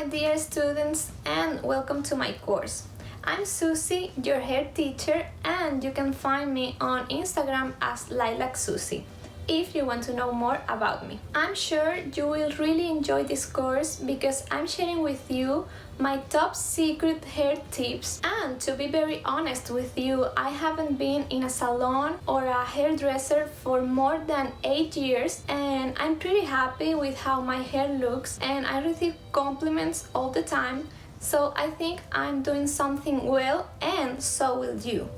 my dear students, and welcome to my course. I'm Susie, your hair teacher, and you can find me on Instagram as LilacSusie if you want to know more about me. I'm sure you will really enjoy this course because I'm sharing with you my top secret hair tips, and to be very honest with you, I haven't been in a salon or a hairdresser for more than 8 years, and I'm pretty happy with how my hair looks and I receive compliments all the time, so I think I'm doing something well, and so will you.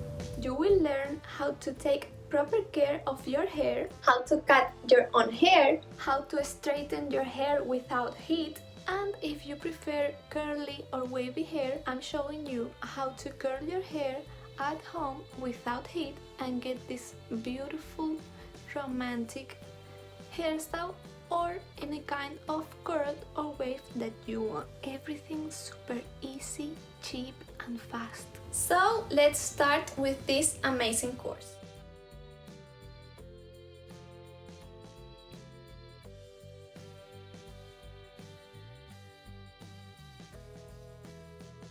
You will learn how to take proper care of your hair, how to cut your own hair, how to straighten your hair without heat, and if you prefer curly or wavy hair, I'm showing you how to curl your hair at home without heat and get this beautiful romantic hairstyle or any kind of curl or wave that you want. Everything super easy, cheap and fast. So let's start with this amazing course.